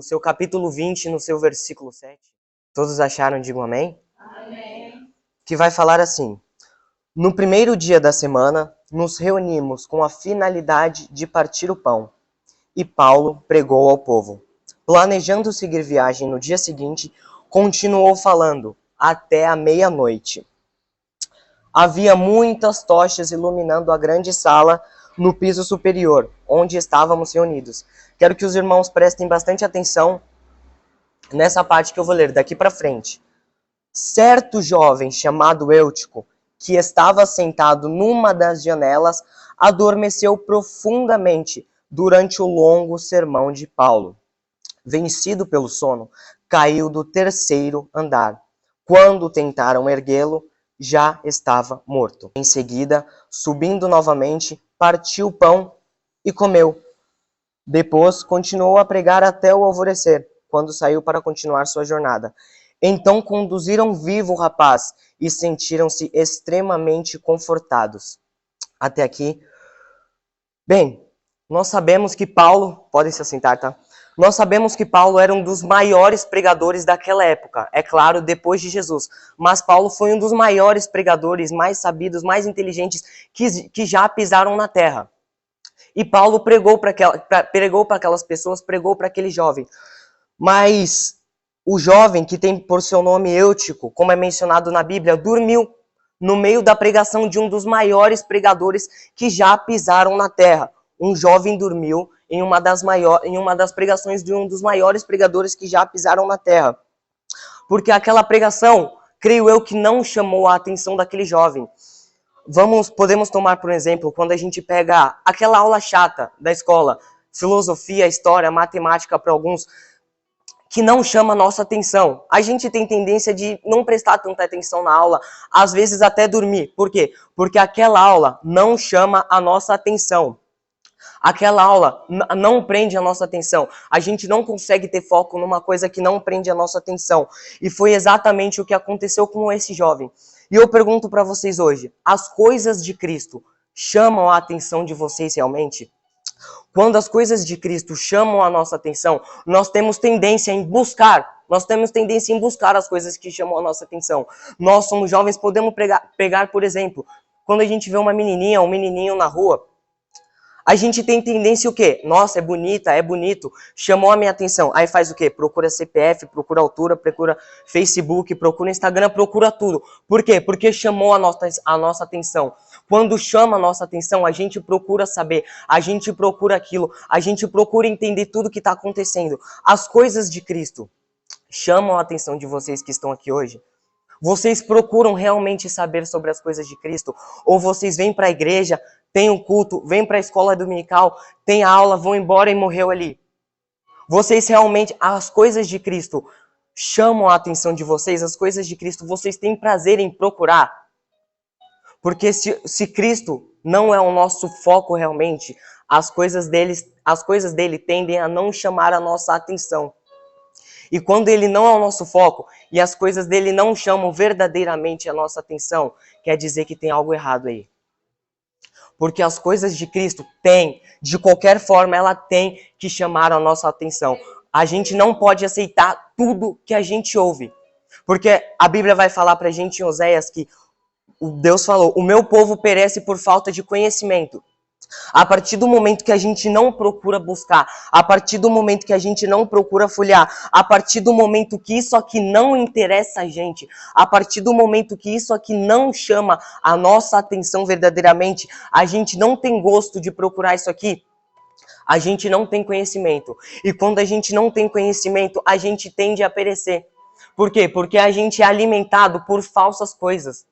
no seu capítulo 20, no seu versículo 7. Todos acharam? Digam amém? Amém. Que vai falar assim: no primeiro dia da semana, nos reunimos com a finalidade de partir o pão. E Paulo pregou ao povo. Planejando seguir viagem no dia seguinte, continuou falando até a meia-noite. Havia muitas tochas iluminando a grande sala no piso superior, onde estávamos reunidos. Quero que os irmãos prestem bastante atenção nessa parte que eu vou ler daqui para frente. Certo jovem chamado Eutico, que estava sentado numa das janelas, adormeceu profundamente durante o longo sermão de Paulo. Vencido pelo sono, caiu do terceiro andar. Quando tentaram erguê-lo, já estava morto. Em seguida, subindo novamente, partiu o pão e comeu. Depois, continuou a pregar até o alvorecer, quando saiu para continuar sua jornada. Então conduziram vivo o rapaz e sentiram-se extremamente confortados. Até aqui. Bem, nós sabemos que Paulo... Podem se assentar, tá? Nós sabemos que Paulo era um dos maiores pregadores daquela época, é claro, depois de Jesus. Mas Paulo foi um dos maiores pregadores, mais sabidos, mais inteligentes que já pisaram na terra. E Paulo pregou para aquelas pessoas, pregou para aquele jovem. Mas o jovem, que tem por seu nome Eutico, como é mencionado na Bíblia, dormiu no meio da pregação de um dos maiores pregadores que já pisaram na terra. Um jovem dormiu em uma das pregações de um dos maiores pregadores que já pisaram na terra. Porque aquela pregação, creio eu, que não chamou a atenção daquele jovem. Podemos tomar, por exemplo, quando a gente pega aquela aula chata da escola, filosofia, história, matemática para alguns, que não chama a nossa atenção. A gente tem tendência de não prestar tanta atenção na aula, às vezes até dormir. Por quê? Porque aquela aula não chama a nossa atenção. Aquela aula não prende a nossa atenção. A gente não consegue ter foco numa coisa que não prende a nossa atenção. E foi exatamente o que aconteceu com esse jovem. E eu pergunto para vocês hoje, as coisas de Cristo chamam a atenção de vocês realmente? Quando as coisas de Cristo chamam a nossa atenção, nós temos tendência em buscar as coisas que chamam a nossa atenção. Nós somos jovens, podemos pegar, por exemplo, quando a gente vê uma menininha, um menininho na rua, a gente tem tendência o quê? Nossa, é bonita, é bonito, chamou a minha atenção. Aí faz o quê? Procura CPF, procura altura, procura Facebook, procura Instagram, procura tudo. Por quê? Porque chamou a nossa atenção. Quando chama a nossa atenção, a gente procura saber, a gente procura aquilo, a gente procura entender tudo que está acontecendo. As coisas de Cristo chamam a atenção de vocês que estão aqui hoje? Vocês procuram realmente saber sobre as coisas de Cristo? Ou vocês vêm para a igreja, tem um culto, vêm para a escola dominical, tem a aula, vão embora e morreu ali? Vocês realmente, as coisas de Cristo chamam a atenção de vocês? As coisas de Cristo vocês têm prazer em procurar? Porque se Cristo não é o nosso foco realmente, as coisas dele tendem a não chamar a nossa atenção. E quando ele não é o nosso foco e as coisas dele não chamam verdadeiramente a nossa atenção, quer dizer que tem algo errado aí. Porque as coisas de Cristo de qualquer forma, ela tem que chamar a nossa atenção. A gente não pode aceitar tudo que a gente ouve. Porque a Bíblia vai falar pra gente em Oséias que Deus falou, o meu povo perece por falta de conhecimento. A partir do momento que a gente não procura buscar, a partir do momento que a gente não procura folhear, a partir do momento que isso aqui não interessa a gente, a partir do momento que isso aqui não chama a nossa atenção verdadeiramente, a gente não tem gosto de procurar isso aqui, a gente não tem conhecimento. E quando a gente não tem conhecimento, a gente tende a perecer. Por quê? Porque a gente é alimentado por falsas coisas.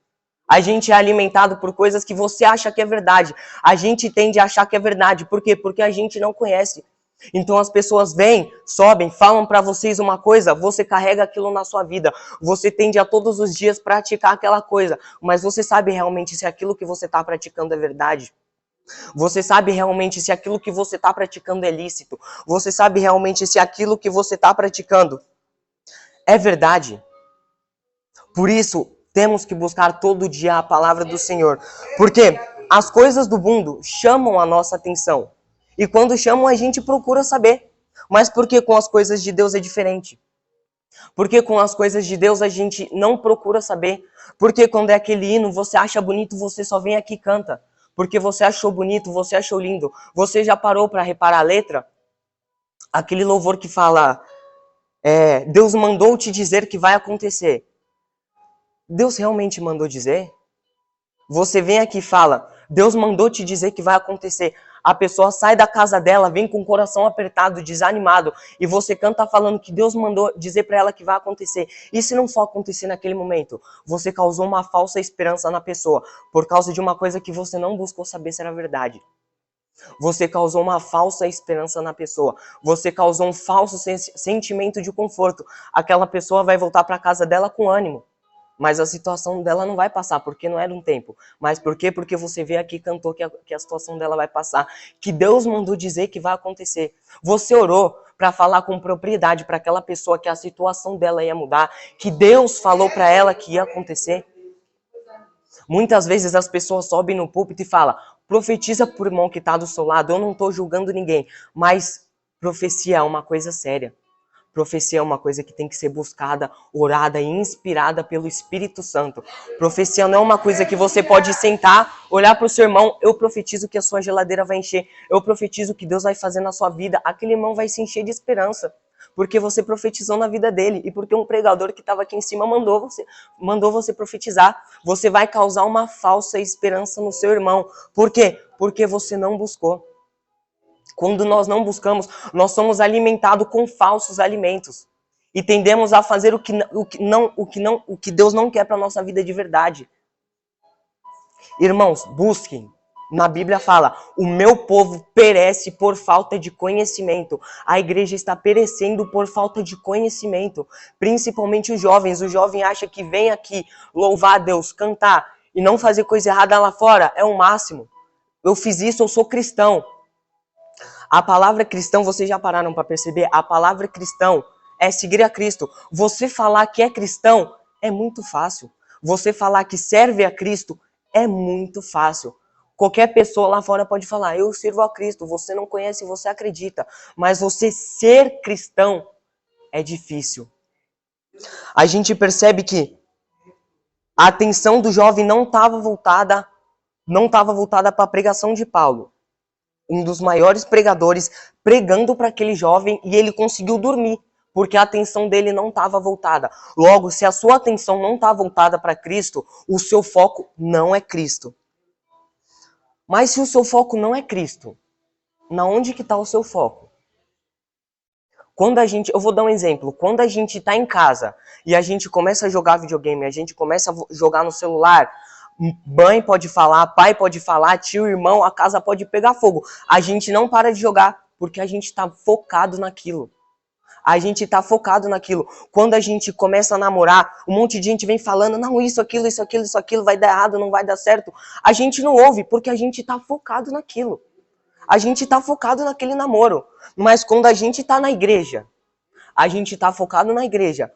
A gente é alimentado por coisas que você acha que é verdade. A gente tende a achar que é verdade. Por quê? Porque a gente não conhece. Então as pessoas vêm, sobem, falam para vocês uma coisa, você carrega aquilo na sua vida. Você tende a todos os dias praticar aquela coisa. Mas você sabe realmente se aquilo que você está praticando é verdade? Você sabe realmente se aquilo que você está praticando é lícito? Você sabe realmente se aquilo que você está praticando é verdade? Por isso, temos que buscar todo dia a palavra do Senhor. Porque as coisas do mundo chamam a nossa atenção. E quando chamam, a gente procura saber. Mas por que com as coisas de Deus é diferente? Porque com as coisas de Deus a gente não procura saber. Porque quando é aquele hino, você acha bonito, você só vem aqui e canta. Porque você achou bonito, você achou lindo. Você já parou para reparar a letra? Aquele louvor que fala, Deus mandou te dizer que vai acontecer. Deus realmente mandou dizer? Você vem aqui e fala, Deus mandou te dizer que vai acontecer. A pessoa sai da casa dela, vem com o coração apertado, desanimado, e você canta falando que Deus mandou dizer para ela que vai acontecer. E se não for acontecer naquele momento? Você causou uma falsa esperança na pessoa, por causa de uma coisa que você não buscou saber se era verdade. Você causou uma falsa esperança na pessoa. Você causou um falso sentimento de conforto. Aquela pessoa vai voltar para casa dela com ânimo. Mas a situação dela não vai passar, porque não era um tempo. Mas por quê? Porque você veio aqui e cantou que a situação dela vai passar. Que Deus mandou dizer que vai acontecer. Você orou para falar com propriedade para aquela pessoa que a situação dela ia mudar. Que Deus falou para ela que ia acontecer. Muitas vezes as pessoas sobem no púlpito e falam, profetiza por irmão que está do seu lado. Eu não estou julgando ninguém, mas profecia é uma coisa séria. Profecia é uma coisa que tem que ser buscada, orada e inspirada pelo Espírito Santo. Profecia não é uma coisa que você pode sentar, olhar para o seu irmão, eu profetizo que a sua geladeira vai encher, eu profetizo que Deus vai fazer na sua vida, aquele irmão vai se encher de esperança. Porque você profetizou na vida dele e porque um pregador que estava aqui em cima mandou você profetizar. Você vai causar uma falsa esperança no seu irmão. Por quê? Porque você não buscou. Quando nós não buscamos, nós somos alimentados com falsos alimentos. E tendemos a fazer o que Deus não quer para a nossa vida de verdade. Irmãos, busquem. Na Bíblia fala, o meu povo perece por falta de conhecimento. A igreja está perecendo por falta de conhecimento. Principalmente os jovens. O jovem acha que vem aqui louvar a Deus, cantar e não fazer coisa errada lá fora é o máximo. Eu fiz isso, eu sou cristão. A palavra cristão, vocês já pararam para perceber? A palavra cristão é seguir a Cristo. Você falar que é cristão é muito fácil. Você falar que serve a Cristo é muito fácil. Qualquer pessoa lá fora pode falar, eu sirvo a Cristo, você não conhece, você acredita. Mas você ser cristão é difícil. A gente percebe que a atenção do jovem não estava voltada para a pregação de Paulo. Um dos maiores pregadores, pregando para aquele jovem e ele conseguiu dormir, porque a atenção dele não estava voltada. Logo, se a sua atenção não está voltada para Cristo, o seu foco não é Cristo. Mas se o seu foco não é Cristo, na onde que está o seu foco? Eu vou dar um exemplo, quando a gente está em casa e a gente começa a jogar videogame, a gente começa a jogar no celular, mãe pode falar, pai pode falar, tio, irmão, a casa pode pegar fogo. A gente não para de jogar, porque a gente está focado naquilo. A gente está focado naquilo. Quando a gente começa a namorar, um monte de gente vem falando, não, isso, aquilo, vai dar errado, não vai dar certo. A gente não ouve, porque a gente está focado naquilo. A gente está focado naquele namoro. Mas quando a gente está na igreja, a gente está focado na igreja.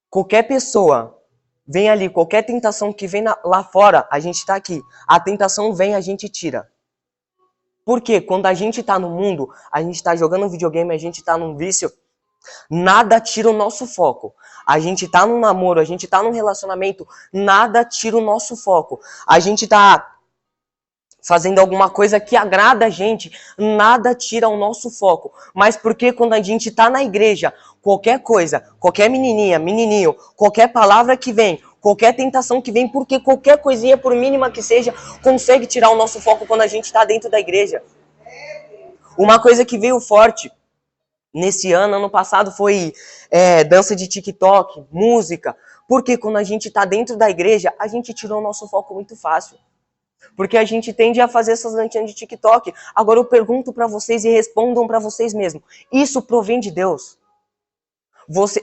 Qualquer pessoa vem ali, qualquer tentação que vem lá fora, a gente está aqui. A tentação vem, a gente tira. Porque quando a gente está no mundo, a gente está jogando videogame, a gente está num vício, nada tira o nosso foco. A gente está num namoro, a gente está num relacionamento, nada tira o nosso foco. A gente está fazendo alguma coisa que agrada a gente, nada tira o nosso foco. Mas porque quando a gente está na igreja, qualquer coisa, qualquer menininha, menininho, qualquer palavra que vem, qualquer tentação que vem, porque qualquer coisinha, por mínima que seja, consegue tirar o nosso foco quando a gente está dentro da igreja. Uma coisa que veio forte nesse ano passado, foi dança de TikTok, música. Porque quando a gente está dentro da igreja, a gente tirou o nosso foco muito fácil. Porque a gente tende a fazer essas dancinhas de TikTok. Agora eu pergunto para vocês e respondam para vocês mesmos. Isso provém de Deus?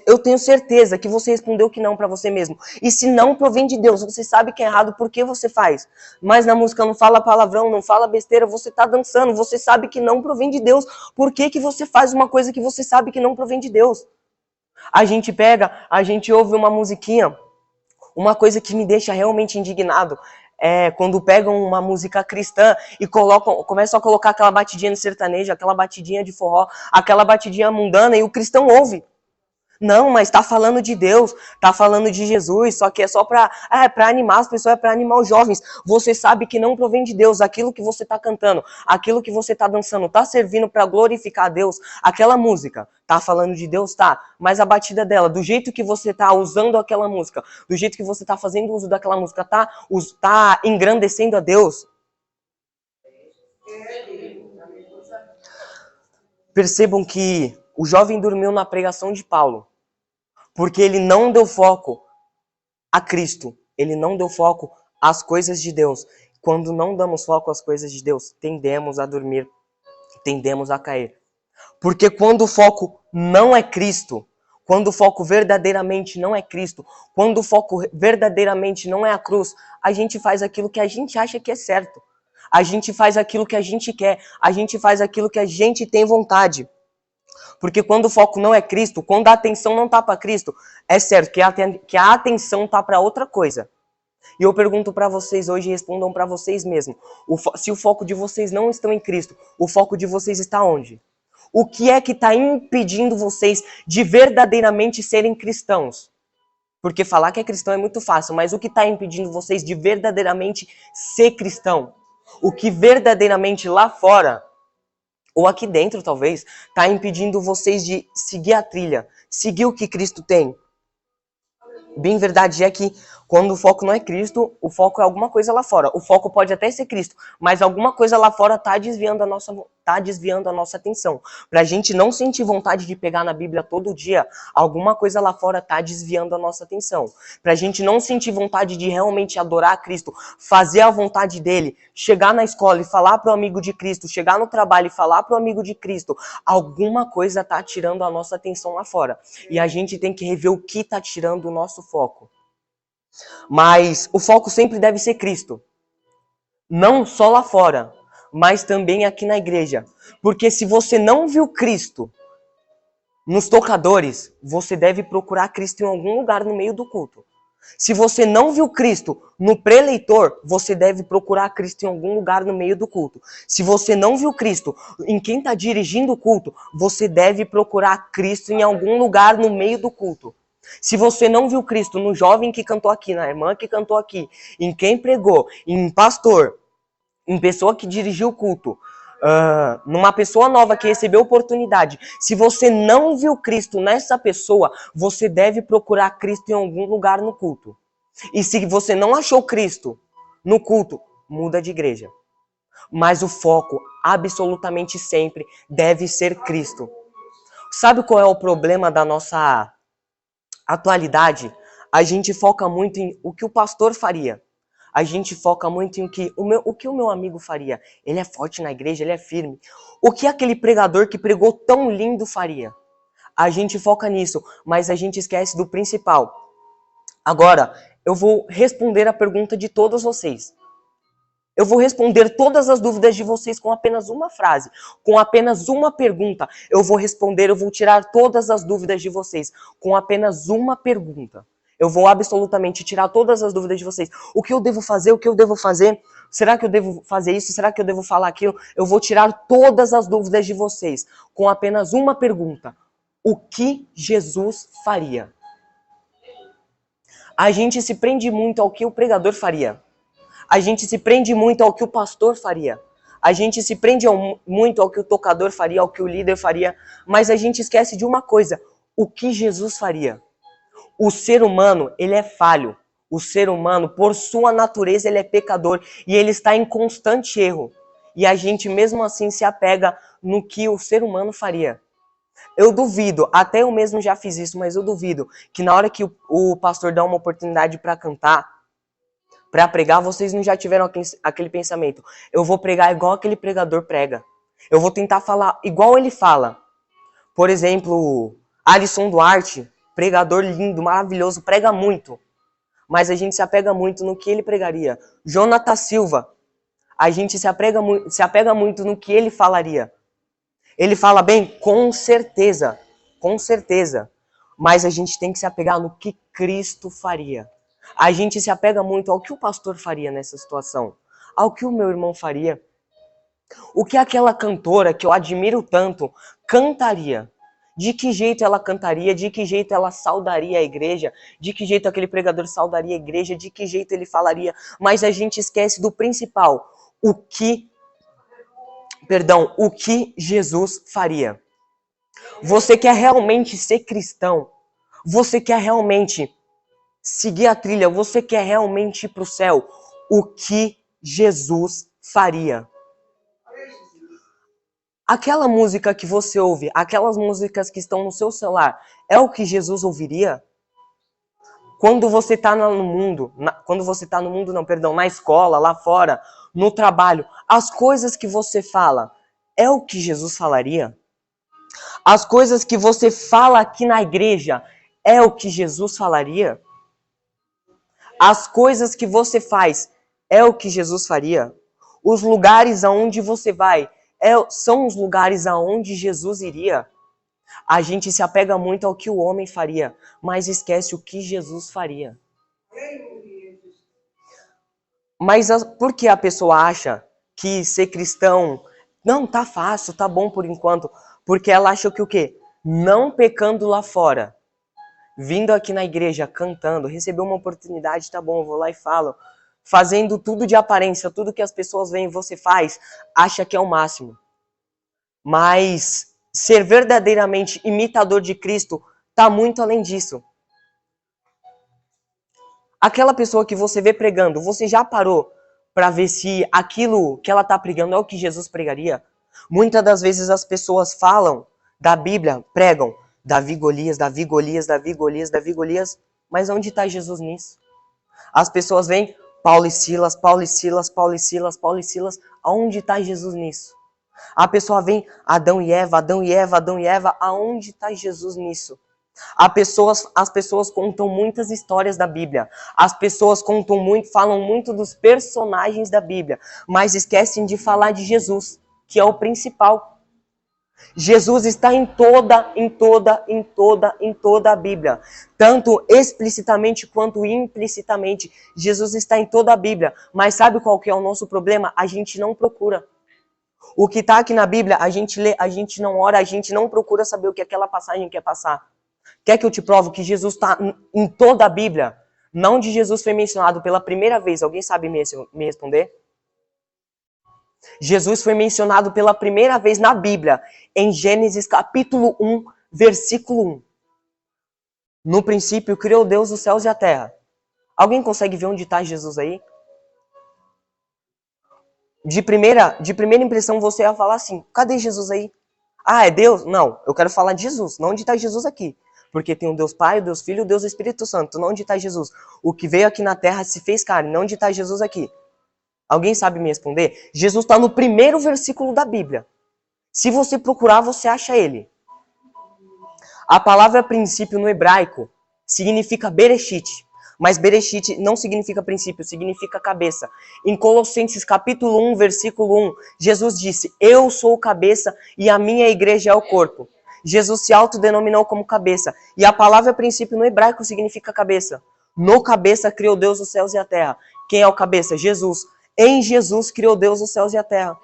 Eu tenho certeza que você respondeu que não para você mesmo. E se não provém de Deus, você sabe que é errado, por que você faz? Mas na música não fala palavrão, não fala besteira, você está dançando, você sabe que não provém de Deus. Por que você faz uma coisa que você sabe que não provém de Deus? A gente pega, a gente ouve uma musiquinha, uma coisa que me deixa realmente indignado quando pegam uma música cristã e começam a colocar aquela batidinha de sertanejo, aquela batidinha de forró, aquela batidinha mundana, e o cristão ouve. Não, mas tá falando de Deus, tá falando de Jesus, só que é só pra animar as pessoas, é pra animar os jovens. Você sabe que não provém de Deus, aquilo que você tá cantando, aquilo que você tá dançando, tá servindo pra glorificar a Deus. Aquela música tá falando de Deus, tá, mas a batida dela, do jeito que você tá usando aquela música, do jeito que você tá fazendo uso daquela música, tá engrandecendo a Deus. Percebam que o jovem dormiu na pregação de Paulo, porque ele não deu foco a Cristo, ele não deu foco às coisas de Deus. Quando não damos foco às coisas de Deus, tendemos a dormir, tendemos a cair. Porque quando o foco não é Cristo, quando o foco verdadeiramente não é Cristo, quando o foco verdadeiramente não é a cruz, a gente faz aquilo que a gente acha que é certo. A gente faz aquilo que a gente quer, a gente faz aquilo que a gente tem vontade. Porque quando o foco não é Cristo, quando a atenção não está para Cristo, é certo que a atenção está para outra coisa. E eu pergunto para vocês hoje, respondam para vocês mesmos. Se o foco de vocês não está em Cristo, o foco de vocês está onde? O que é que está impedindo vocês de verdadeiramente serem cristãos? Porque falar que é cristão é muito fácil, mas o que está impedindo vocês de verdadeiramente ser cristão? O que verdadeiramente lá fora, ou aqui dentro talvez, está impedindo vocês de seguir a trilha, seguir o que Cristo tem? Bem verdade é que quando o foco não é Cristo, o foco é alguma coisa lá fora. O foco pode até ser Cristo, mas alguma coisa lá fora está desviando a nossa atenção. Para a gente não sentir vontade de pegar na Bíblia todo dia, alguma coisa lá fora está desviando a nossa atenção. Para a gente não sentir vontade de realmente adorar a Cristo, fazer a vontade dele, chegar na escola e falar para o amigo de Cristo, chegar no trabalho e falar para o amigo de Cristo, alguma coisa está tirando a nossa atenção lá fora. E a gente tem que rever o que está tirando o nosso foco. Mas o foco sempre deve ser Cristo. Não só lá fora, mas também aqui na igreja. Porque se você não viu Cristo nos tocadores, você deve procurar Cristo em algum lugar no meio do culto. Se você não viu Cristo no preleitor, você deve procurar Cristo em algum lugar no meio do culto. Se você não viu Cristo em quem está dirigindo o culto, você deve procurar Cristo em algum lugar no meio do culto. Se você não viu Cristo no jovem que cantou aqui, na irmã que cantou aqui, em quem pregou, em pastor, em pessoa que dirigiu o culto, numa pessoa nova que recebeu oportunidade, se você não viu Cristo nessa pessoa, você deve procurar Cristo em algum lugar no culto. E se você não achou Cristo no culto, muda de igreja. Mas o foco, absolutamente sempre, deve ser Cristo. Sabe qual é o problema da nossa atualidade? A gente foca muito em o que o pastor faria. A gente foca muito em o que o meu amigo faria. Ele é forte na igreja, ele é firme. O que aquele pregador que pregou tão lindo faria? A gente foca nisso, mas a gente esquece do principal. Agora, eu vou responder a pergunta de todos vocês. Eu vou responder todas as dúvidas de vocês com apenas uma frase, com apenas uma pergunta. Eu vou tirar todas as dúvidas de vocês com apenas uma pergunta. Eu vou absolutamente tirar todas as dúvidas de vocês. O que eu devo fazer? O que eu devo fazer? Será que eu devo fazer isso? Será que eu devo falar aquilo? Eu vou tirar todas as dúvidas de vocês com apenas uma pergunta. O que Jesus faria? A gente se prende muito ao que o pregador faria. A gente se prende muito ao que o pastor faria. A gente se prende muito ao que o tocador faria, ao que o líder faria. Mas a gente esquece de uma coisa. O que Jesus faria? O ser humano, ele é falho. O ser humano, por sua natureza, ele é pecador. E ele está em constante erro. E a gente, mesmo assim, se apega no que o ser humano faria. Eu duvido, até eu mesmo já fiz isso, mas eu duvido que na hora que o pastor dá uma oportunidade para cantar, para pregar, vocês não já tiveram aquele pensamento. Eu vou pregar igual aquele pregador prega. Eu vou tentar falar igual ele fala. Por exemplo, Alisson Duarte, pregador lindo, maravilhoso, prega muito. Mas a gente se apega muito no que ele pregaria. Jonathan Silva, a gente se apega muito no que ele falaria. Ele fala bem? Com certeza. Com certeza. Mas a gente tem que se apegar no que Cristo faria. A gente se apega muito ao que o pastor faria nessa situação, ao que o meu irmão faria, o que aquela cantora que eu admiro tanto cantaria. De que jeito ela cantaria, de que jeito ela saudaria a igreja, de que jeito aquele pregador saudaria a igreja, de que jeito ele falaria, mas a gente esquece do principal, o que Jesus faria. Você quer realmente ser cristão? Você quer realmente seguir a trilha? Você quer realmente ir para o céu? O que Jesus faria? Aquela música que você ouve, aquelas músicas que estão no seu celular, é o que Jesus ouviria? Quando você está no mundo, na escola, lá fora, no trabalho, as coisas que você fala, é o que Jesus falaria? As coisas que você fala aqui na igreja, é o que Jesus falaria? As coisas que você faz, é o que Jesus faria? Os lugares aonde você vai, são os lugares aonde Jesus iria? A gente se apega muito ao que o homem faria, mas esquece o que Jesus faria. Mas por que a pessoa acha que ser cristão não tá fácil, tá bom por enquanto? Porque ela acha que o quê? Não pecando lá fora, vindo aqui na igreja, cantando, recebeu uma oportunidade, tá bom, vou lá e falo, fazendo tudo de aparência, tudo que as pessoas veem você faz, acha que é o máximo. Mas ser verdadeiramente imitador de Cristo tá muito além disso. Aquela pessoa que você vê pregando, você já parou para ver se aquilo que ela está pregando é o que Jesus pregaria? Muitas das vezes as pessoas falam da Bíblia, pregam Davi Golias, Davi Golias, Davi Golias, Davi Golias, mas onde está Jesus nisso? As pessoas veem Paulo e Silas, Paulo e Silas, Paulo e Silas, Paulo e Silas, aonde está Jesus nisso? A pessoa vem Adão e Eva, Adão e Eva, Adão e Eva, aonde está Jesus nisso? As pessoas contam muitas histórias da Bíblia. As pessoas falam muito dos personagens da Bíblia, mas esquecem de falar de Jesus, que é o principal. Jesus está em toda a Bíblia. Tanto explicitamente quanto implicitamente. Jesus está em toda a Bíblia. Mas sabe qual que é o nosso problema? A gente não procura. O que está aqui na Bíblia, a gente lê, a gente não ora, a gente não procura saber o que aquela passagem quer passar. Quer que eu te provo que Jesus está em toda a Bíblia? Não de Jesus foi mencionado pela primeira vez. Alguém sabe me responder? Jesus foi mencionado pela primeira vez na Bíblia, em Gênesis capítulo 1, versículo 1. No princípio criou Deus os céus e a terra. Alguém consegue ver onde está Jesus aí? De primeira impressão você ia falar assim, cadê Jesus aí? Ah, é Deus? Não, eu quero falar de Jesus. Não onde está Jesus aqui. Porque tem o Deus Pai, o Deus Filho e o Deus Espírito Santo. Não onde está Jesus. O que veio aqui na terra se fez carne. Não onde está Jesus aqui. Alguém sabe me responder? Jesus está no primeiro versículo da Bíblia. Se você procurar, você acha ele. A palavra princípio no hebraico significa Bereshit. Mas Bereshit não significa princípio, significa cabeça. Em Colossenses capítulo 1, versículo 1, Jesus disse, eu sou o cabeça e a minha igreja é o corpo. Jesus se autodenominou como cabeça. E a palavra princípio no hebraico significa cabeça. No cabeça criou Deus os céus e a terra. Quem é o cabeça? Jesus. Em Jesus criou Deus os céus e a terra.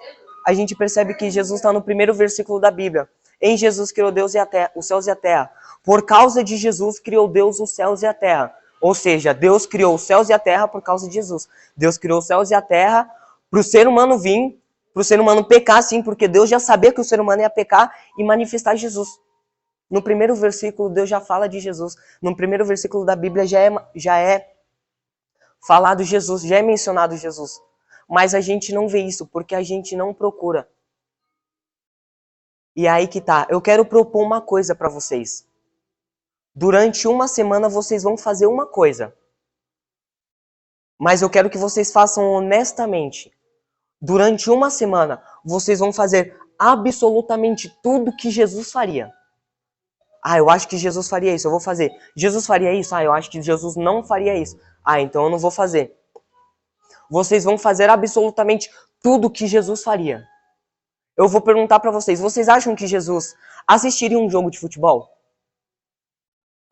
A gente percebe que Jesus está no primeiro versículo da Bíblia. Em Jesus criou Deus e a terra, os céus e a terra. Por causa de Jesus criou Deus os céus e a terra. Ou seja, Deus criou os céus e a terra por causa de Jesus. Deus criou os céus e a terra para o ser humano vir, para o ser humano pecar, sim, porque Deus já sabia que o ser humano ia pecar e manifestar Jesus. No primeiro versículo, Deus já fala de Jesus. No primeiro versículo da Bíblia já é falado Jesus, já é mencionado Jesus. Mas a gente não vê isso, porque a gente não procura. E aí que tá. Eu quero propor uma coisa para vocês. Durante uma semana vocês vão fazer uma coisa. Mas eu quero que vocês façam honestamente. Durante uma semana, vocês vão fazer absolutamente tudo que Jesus faria. Ah, eu acho que Jesus faria isso, eu vou fazer. Jesus faria isso? Ah, eu acho que Jesus não faria isso. Ah, então eu não vou fazer. Vocês vão fazer absolutamente tudo que Jesus faria. Eu vou perguntar para vocês, vocês acham que Jesus assistiria um jogo de futebol?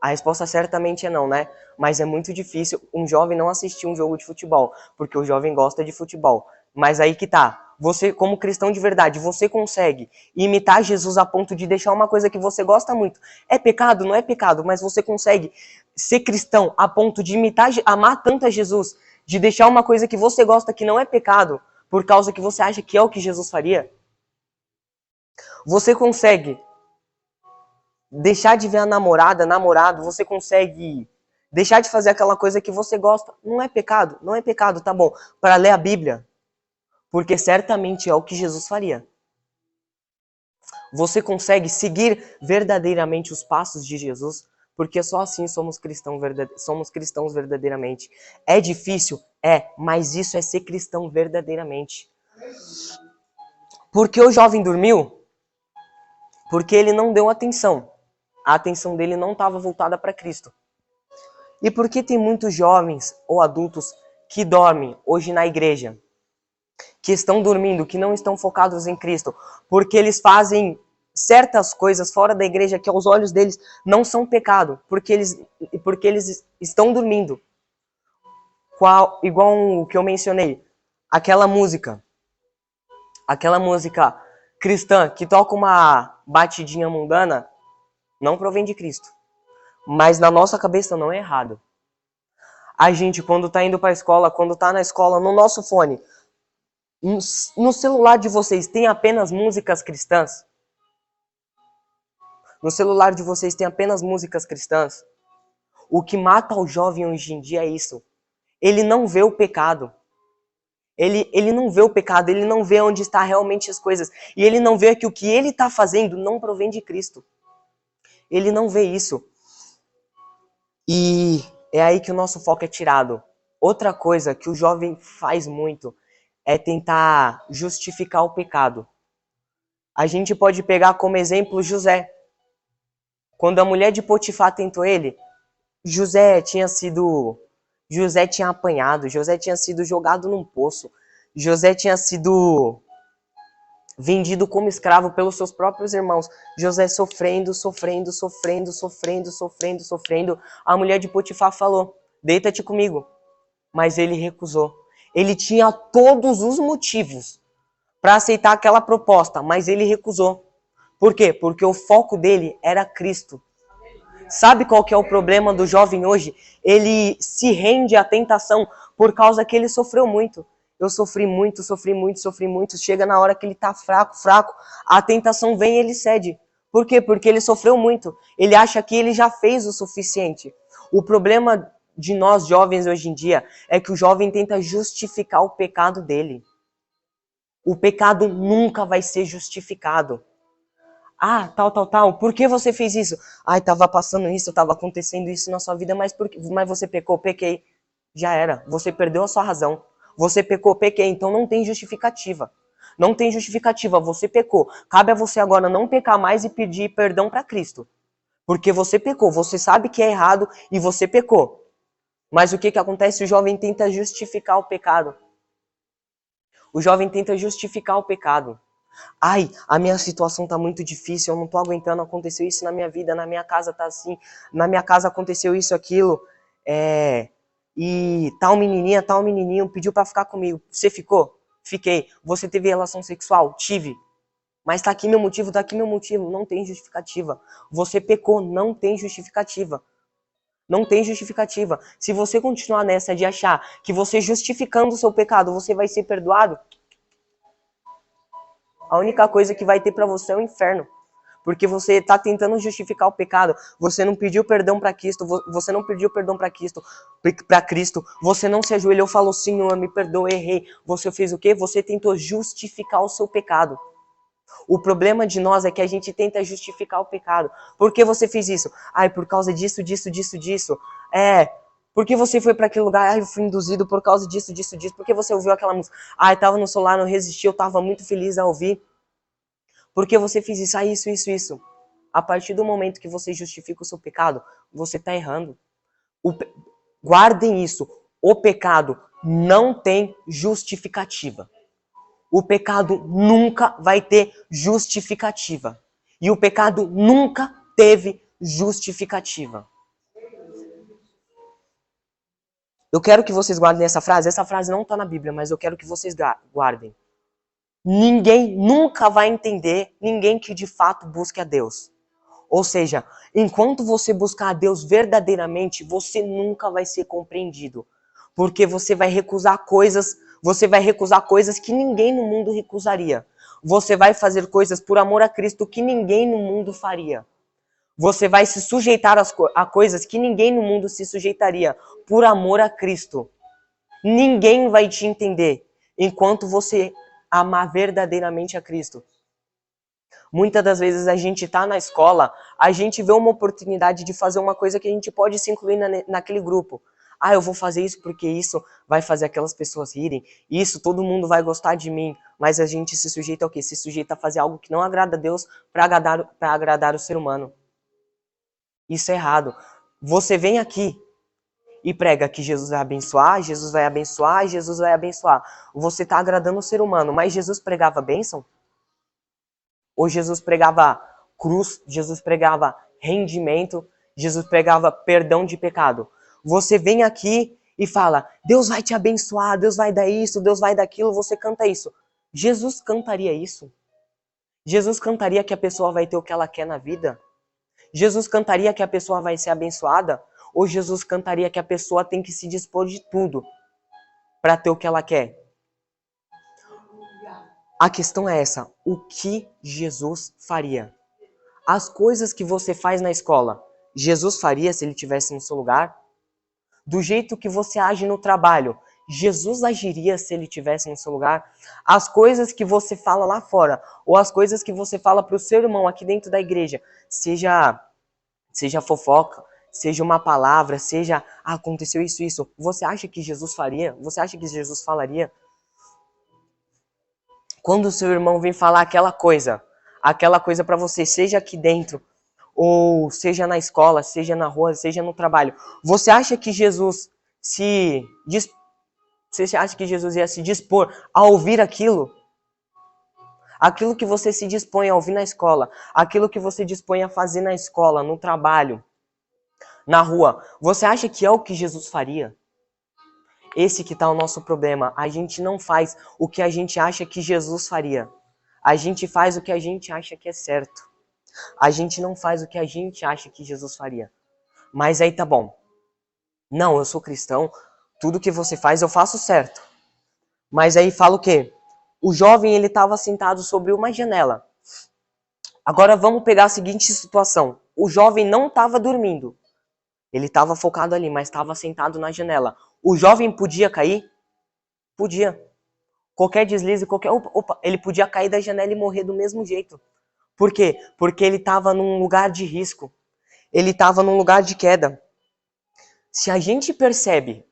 A resposta certamente é não, né? Mas é muito difícil um jovem não assistir um jogo de futebol, porque o jovem gosta de futebol. Mas aí que tá. Você, como cristão de verdade, você consegue imitar Jesus a ponto de deixar uma coisa que você gosta muito. É pecado? Não é pecado, mas você consegue ser cristão a ponto de imitar, amar tanto a Jesus, de deixar uma coisa que você gosta que não é pecado, por causa que você acha que é o que Jesus faria? Você consegue deixar de ver a namorada, namorado, você consegue deixar de fazer aquela coisa que você gosta. Não é pecado? Não é pecado, tá bom. Para ler a Bíblia, porque certamente é o que Jesus faria. Você consegue seguir verdadeiramente os passos de Jesus, porque só assim somos cristãos verdadeiramente. É difícil? É, mas isso é ser cristão verdadeiramente. Porque o jovem dormiu? Porque ele não deu atenção. A atenção dele não estava voltada para Cristo. E por que tem muitos jovens ou adultos que dormem hoje na igreja? Que estão dormindo, que não estão focados em Cristo? Porque eles fazem certas coisas fora da igreja que aos olhos deles não são pecado, porque eles estão dormindo. Igual o que eu mencionei, aquela música cristã que toca uma batidinha mundana, não provém de Cristo. Mas na nossa cabeça não é errado. A gente, quando tá indo pra escola, quando tá na escola, no nosso fone, no celular de vocês tem apenas músicas cristãs? No celular de vocês tem apenas músicas cristãs? O que mata o jovem hoje em dia é isso. Ele não vê o pecado. Ele não vê o pecado, ele não vê onde está realmente as coisas. E ele não vê que o que ele está fazendo não provém de Cristo. Ele não vê isso. E é aí que o nosso foco é tirado. Outra coisa que o jovem faz muito é tentar justificar o pecado. A gente pode pegar como exemplo José. Quando a mulher de Potifar tentou ele, José tinha apanhado, José tinha sido jogado num poço, José tinha sido vendido como escravo pelos seus próprios irmãos. José sofrendo. A mulher de Potifar falou: deita-te comigo. Mas ele recusou. Ele tinha todos os motivos para aceitar aquela proposta, mas ele recusou. Por quê? Porque o foco dele era Cristo. Sabe qual que é o problema do jovem hoje? Ele se rende à tentação por causa que ele sofreu muito. Eu sofri muito. Chega na hora que ele tá fraco, a tentação vem e ele cede. Por quê? Porque ele sofreu muito. Ele acha que ele já fez o suficiente. O problema de nós jovens hoje em dia é que o jovem tenta justificar o pecado dele. O pecado nunca vai ser justificado. Ah, tal. Por que você fez isso? Ai, tava passando isso, tava acontecendo isso na sua vida, mas você pecou? Pequei. Já era. Você perdeu a sua razão. Você pecou? Pequei. Então não tem justificativa. Não tem justificativa. Você pecou. Cabe a você agora não pecar mais e pedir perdão para Cristo. Porque você pecou. Você sabe que é errado e você pecou. Mas o que acontece? O jovem tenta justificar o pecado. O jovem tenta justificar o pecado. Ai, a minha situação tá muito difícil, eu não tô aguentando, aconteceu isso na minha vida, na minha casa tá assim, na minha casa aconteceu isso, aquilo, e tal menininha, tal menininho pediu pra ficar comigo. Você ficou? Fiquei. Você teve relação sexual? Tive. Mas tá aqui meu motivo, não tem justificativa. Você pecou, não tem justificativa. Não tem justificativa. Se você continuar nessa de achar que você justificando o seu pecado, você vai ser perdoado, a única coisa que vai ter para você é o inferno. Porque você está tentando justificar o pecado. Você não pediu perdão para Cristo. Você não pediu perdão para Cristo. Você não se ajoelhou e falou: Senhor, me perdoa, errei. Você fez o quê? Você tentou justificar o seu pecado. O problema de nós é que a gente tenta justificar o pecado. Por que você fez isso? Ai, por causa disso. Por que você foi para aquele lugar? Ai, eu fui induzido por causa disso. Por que você ouviu aquela música? Ai, tava no celular, não resisti, eu tava muito feliz a ouvir. Por que você fez isso? Ah, isso. A partir do momento que você justifica o seu pecado, você está errando. Guardem isso. O pecado não tem justificativa. O pecado nunca vai ter justificativa. E o pecado nunca teve justificativa. Eu quero que vocês guardem essa frase. Essa frase não está na Bíblia, mas eu quero que vocês guardem. Ninguém nunca vai entender ninguém que de fato busque a Deus. Ou seja, enquanto você buscar a Deus verdadeiramente, você nunca vai ser compreendido. Porque você vai recusar coisas que ninguém no mundo recusaria. Você vai fazer coisas por amor a Cristo que ninguém no mundo faria. Você vai se sujeitar a coisas que ninguém no mundo se sujeitaria por amor a Cristo. Ninguém vai te entender enquanto você amar verdadeiramente a Cristo. Muitas das vezes a gente está na escola, a gente vê uma oportunidade de fazer uma coisa que a gente pode se incluir naquele grupo. Ah, eu vou fazer isso porque isso vai fazer aquelas pessoas rirem. Isso, todo mundo vai gostar de mim. Mas a gente se sujeita ao quê? Se sujeita a fazer algo que não agrada a Deus para agradar o ser humano. Isso é errado. Você vem aqui e prega que Jesus vai abençoar, Jesus vai abençoar, Jesus vai abençoar. Você está agradando o ser humano, mas Jesus pregava bênção? Ou Jesus pregava cruz, Jesus pregava rendimento, Jesus pregava perdão de pecado? Você vem aqui e fala, Deus vai te abençoar, Deus vai dar isso, Deus vai dar aquilo, você canta isso. Jesus cantaria isso? Jesus cantaria que a pessoa vai ter o que ela quer na vida? Jesus cantaria que a pessoa vai ser abençoada? Ou Jesus cantaria que a pessoa tem que se dispor de tudo para ter o que ela quer? A questão é essa, o que Jesus faria? As coisas que você faz na escola, Jesus faria se ele estivesse no seu lugar? Do jeito que você age no trabalho, Jesus agiria se ele estivesse no seu lugar? As coisas que você fala lá fora, ou as coisas que você fala para o seu irmão aqui dentro da igreja, seja fofoca, seja uma palavra, seja aconteceu isso, você acha que Jesus faria? Você acha que Jesus falaria? Quando o seu irmão vem falar aquela coisa para você, seja aqui dentro, ou seja na escola, seja na rua, seja no trabalho, você acha que Jesus você acha que Jesus ia se dispor a ouvir aquilo? Aquilo que você se dispõe a ouvir na escola, aquilo que você dispõe a fazer na escola, no trabalho, na rua, você acha que é o que Jesus faria? Esse que está o nosso problema. A gente não faz o que a gente acha que Jesus faria. A gente faz o que a gente acha que é certo. A gente não faz o que a gente acha que Jesus faria. Mas aí tá bom. Não, eu sou cristão. Tudo que você faz eu faço certo. Mas aí fala o quê? O jovem, ele estava sentado sobre uma janela. Agora vamos pegar a seguinte situação. O jovem não estava dormindo. Ele estava focado ali, mas estava sentado na janela. O jovem podia cair? Podia. Qualquer deslize, ele podia cair da janela e morrer do mesmo jeito. Por quê? Porque ele estava num lugar de risco. Ele estava num lugar de queda. Se a gente percebe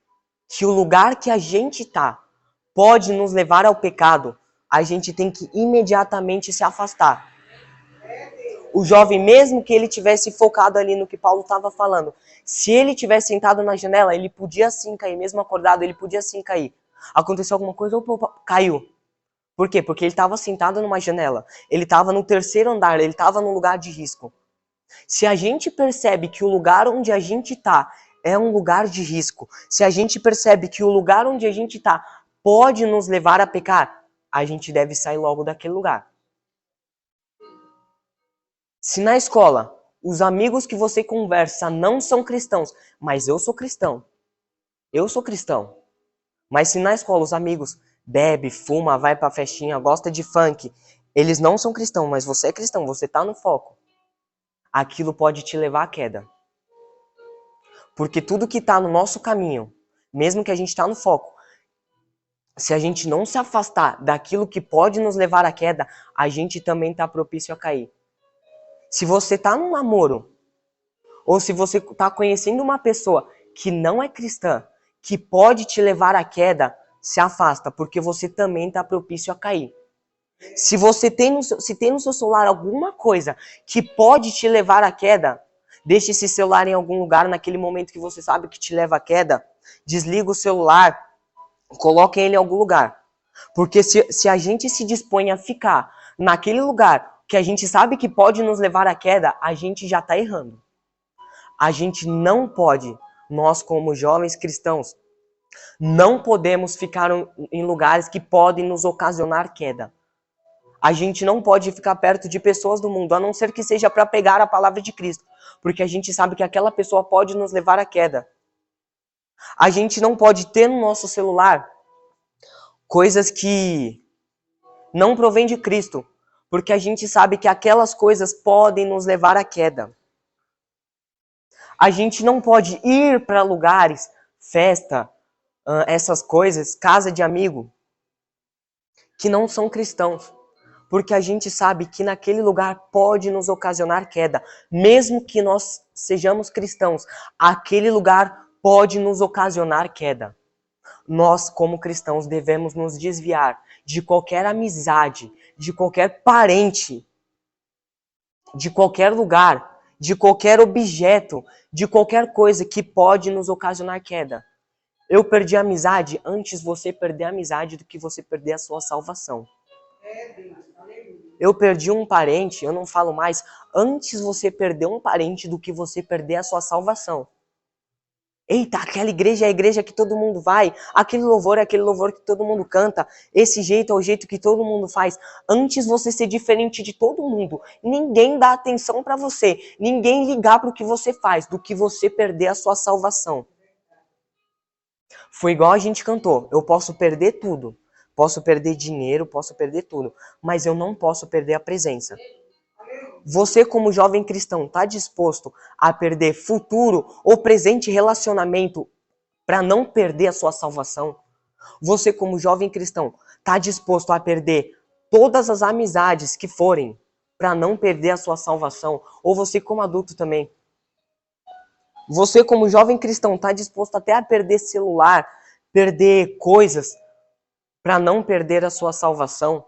que o lugar que a gente está pode nos levar ao pecado, a gente tem que imediatamente se afastar. O jovem, mesmo que ele tivesse focado ali no que Paulo estava falando, se ele tivesse sentado na janela, ele podia sim cair, mesmo acordado, ele podia sim cair. Aconteceu alguma coisa, opa, caiu. Por quê? Porque ele estava sentado numa janela, ele estava no terceiro andar, ele estava num lugar de risco. Se a gente percebe que o lugar onde a gente está é um lugar de risco, se a gente percebe que o lugar onde a gente está pode nos levar a pecar, a gente deve sair logo daquele lugar. Se na escola os amigos que você conversa não são cristãos, mas eu sou cristão, mas se na escola os amigos bebe, fuma, vai pra festinha, gosta de funk, eles não são cristãos, mas você é cristão, você tá no foco, aquilo pode te levar à queda. Porque tudo que tá no nosso caminho, mesmo que a gente tá no foco, se a gente não se afastar daquilo que pode nos levar à queda, a gente também tá propício a cair. Se você tá num namoro, ou se você tá conhecendo uma pessoa que não é cristã, que pode te levar à queda, se afasta, porque você também tá propício a cair. Se você tem no seu celular alguma coisa que pode te levar à queda, deixe esse celular em algum lugar naquele momento que você sabe que te leva à queda, desliga o celular, coloque ele em algum lugar. Porque se a gente se dispõe a ficar naquele lugar que a gente sabe que pode nos levar à queda, a gente já está errando. A gente não pode, nós como jovens cristãos, Não podemos ficar em lugares que podem nos ocasionar queda. A gente não pode ficar perto de pessoas do mundo, a não ser que seja para pegar a palavra de Cristo, porque a gente sabe que aquela pessoa pode nos levar à queda. A gente não pode ter no nosso celular coisas que não provém de Cristo, porque a gente sabe que aquelas coisas podem nos levar à queda. A gente não pode ir para lugares, festa, essas coisas, casa de amigo, que não são cristãos, porque a gente sabe que naquele lugar pode nos ocasionar queda, mesmo que nós sejamos cristãos, aquele lugar pode nos ocasionar queda. Nós, como cristãos, devemos nos desviar de qualquer amizade, de qualquer parente, de qualquer lugar, de qualquer objeto, de qualquer coisa que pode nos ocasionar queda. Eu perdi a amizade antes você perder a amizade do que você perder a sua salvação. Eu perdi um parente, eu não falo mais, antes você perder um parente do que você perder a sua salvação. Eita, aquela igreja é a igreja que todo mundo vai, aquele louvor é aquele louvor que todo mundo canta, esse jeito é o jeito que todo mundo faz. Antes você ser diferente de todo mundo, ninguém dá atenção para você, ninguém ligar para o que você faz, do que você perder a sua salvação. Foi igual a gente cantou, eu posso perder tudo, posso perder dinheiro, posso perder tudo, mas eu não posso perder a presença. Você, como jovem cristão, está disposto a perder futuro ou presente relacionamento para não perder a sua salvação? Você, como jovem cristão, está disposto a perder todas as amizades que forem para não perder a sua salvação? Ou você, como adulto também? Você, como jovem cristão, está disposto até a perder celular, perder coisas para não perder a sua salvação?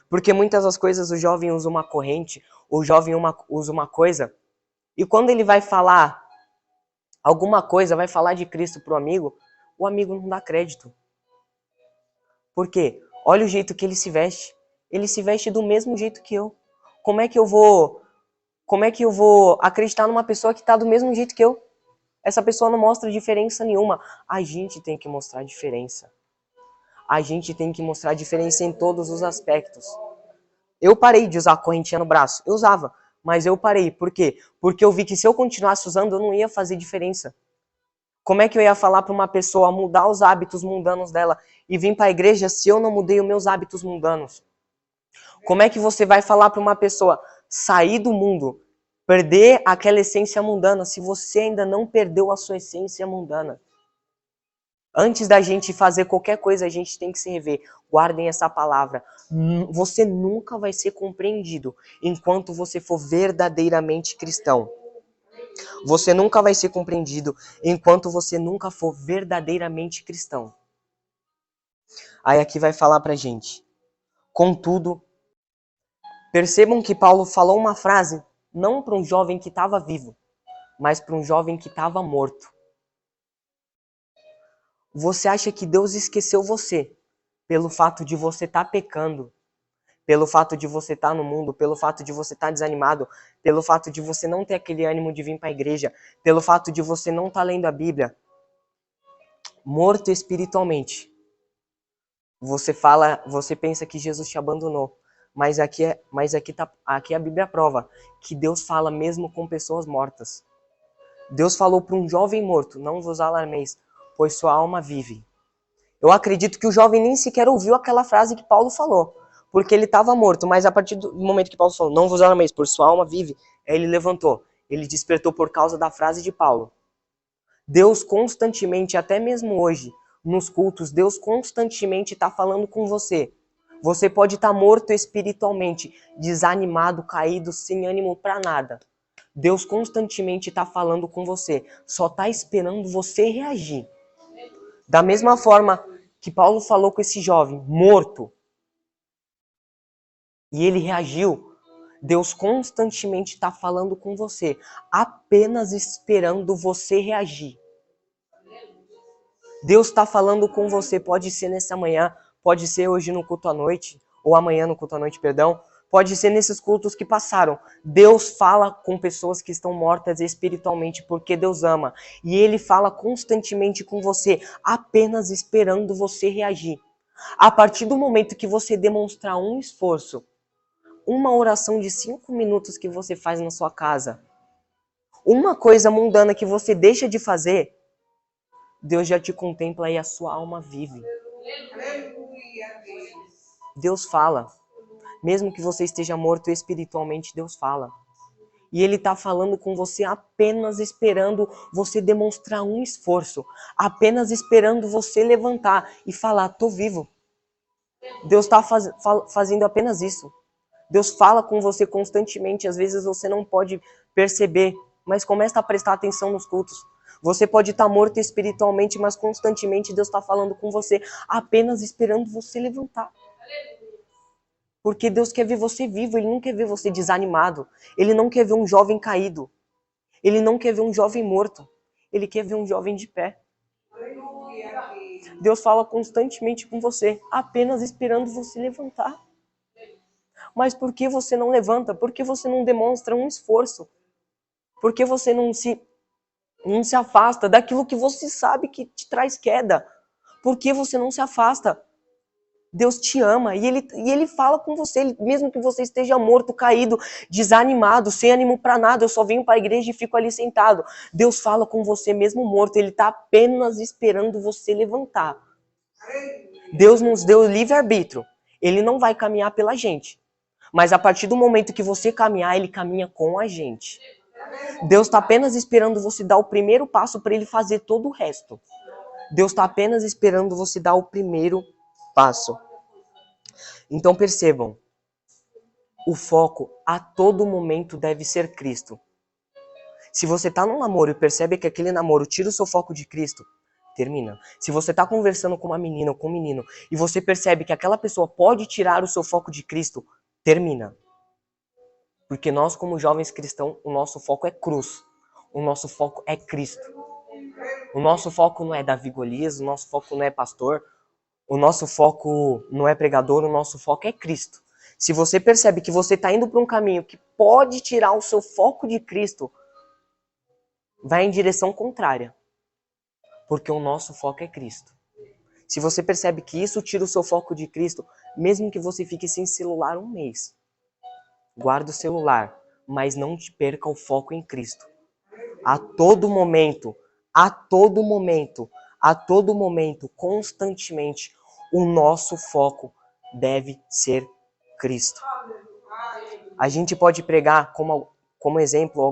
Porque muitas das coisas o jovem usa uma corrente, o jovem usa uma coisa, e quando ele vai falar alguma coisa, vai falar de Cristo pro amigo, o amigo não dá crédito. Por quê? Olha o jeito que ele se veste. Ele se veste do mesmo jeito que eu. Como é que eu vou acreditar numa pessoa que está do mesmo jeito que eu? Essa pessoa não mostra diferença nenhuma. A gente tem que mostrar diferença. A gente tem que mostrar diferença em todos os aspectos. Eu parei de usar a correntinha no braço. Eu usava, mas eu parei. Por quê? Porque eu vi que se eu continuasse usando, eu não ia fazer diferença. Como é que eu ia falar para uma pessoa mudar os hábitos mundanos dela e vir para a igreja se eu não mudei os meus hábitos mundanos? Como é que você vai falar para uma pessoa sair do mundo, perder aquela essência mundana, se você ainda não perdeu a sua essência mundana? Antes da gente fazer qualquer coisa, a gente tem que se rever. Guardem essa palavra. Você nunca vai ser compreendido enquanto você for verdadeiramente cristão. Você nunca vai ser compreendido enquanto você nunca for verdadeiramente cristão. Aí aqui vai falar pra gente. Contudo, percebam que Paulo falou uma frase não para um jovem que estava vivo, mas para um jovem que estava morto. Você acha que Deus esqueceu você pelo fato de você estar pecando, pelo fato de você estar no mundo, pelo fato de você estar desanimado, pelo fato de você não ter aquele ânimo de vir para a igreja, pelo fato de você não estar lendo a Bíblia? Morto espiritualmente. Você pensa que Jesus te abandonou, mas aqui a Bíblia prova que Deus fala mesmo com pessoas mortas. Deus falou para um jovem morto: não vos alarmeis, pois sua alma vive. Eu acredito que o jovem nem sequer ouviu aquela frase que Paulo falou, porque ele estava morto, mas a partir do momento que Paulo falou: não vos alarmeis, pois sua alma vive, ele levantou, ele despertou por causa da frase de Paulo. Deus constantemente, até mesmo hoje, nos cultos, Deus constantemente está falando com você. Você pode estar morto espiritualmente, desanimado, caído, sem ânimo para nada. Deus constantemente está falando com você, só está esperando você reagir. Da mesma forma que Paulo falou com esse jovem, morto, e ele reagiu, Deus constantemente está falando com você, apenas esperando você reagir. Deus está falando com você, pode ser nessa manhã, pode ser hoje no culto à noite, ou amanhã no culto à noite, perdão, Pode ser nesses cultos que passaram. Deus fala com pessoas que estão mortas espiritualmente porque Deus ama. E Ele fala constantemente com você, apenas esperando você reagir. A partir do momento que você demonstrar um esforço, uma oração de 5 minutos que você faz na sua casa, uma coisa mundana que você deixa de fazer, Deus já te contempla e a sua alma vive. Deus fala. Mesmo que você esteja morto espiritualmente, Deus fala. E Ele está falando com você apenas esperando você demonstrar um esforço. Apenas esperando você levantar e falar, tô vivo. Deus está fazendo apenas isso. Deus fala com você constantemente. Às vezes você não pode perceber, mas começa a prestar atenção nos cultos. Você pode estar morto espiritualmente, mas constantemente Deus está falando com você, apenas esperando você levantar. Porque Deus quer ver você vivo, Ele não quer ver você desanimado. Ele não quer ver um jovem caído. Ele não quer ver um jovem morto. Ele quer ver um jovem de pé. Deus fala constantemente com você, apenas esperando você levantar. Mas por que você não levanta? Por que você não demonstra um esforço? Por que você não se afasta daquilo que você sabe que te traz queda? Por que você não se afasta? Deus te ama e ele fala com você, mesmo que você esteja morto, caído, desanimado, sem ânimo para nada, eu só venho para a igreja e fico ali sentado. Deus fala com você mesmo morto, Ele está apenas esperando você levantar. Deus nos deu livre-arbítrio, Ele não vai caminhar pela gente, mas a partir do momento que você caminhar, Ele caminha com a gente. Deus está apenas esperando você dar o primeiro passo para Ele fazer todo o resto. Deus está apenas esperando você dar o primeiro passo. Então percebam, o foco a todo momento deve ser Cristo. Se você está num namoro e percebe que aquele namoro tira o seu foco de Cristo, termina. Se você está conversando com uma menina ou com um menino e você percebe que aquela pessoa pode tirar o seu foco de Cristo, termina. Porque nós, como jovens cristãos, o nosso foco é cruz. O nosso foco é Cristo. O nosso foco não é Davi Golias, o nosso foco não é pastor, o nosso foco não é pregador, o nosso foco é Cristo. Se você percebe que você está indo para um caminho que pode tirar o seu foco de Cristo, vai em direção contrária. Porque o nosso foco é Cristo. Se você percebe que isso tira o seu foco de Cristo, mesmo que você fique sem celular um mês, guarda o celular, mas não te perca o foco em Cristo. A todo momento, constantemente, o nosso foco deve ser Cristo. A gente pode pregar como exemplo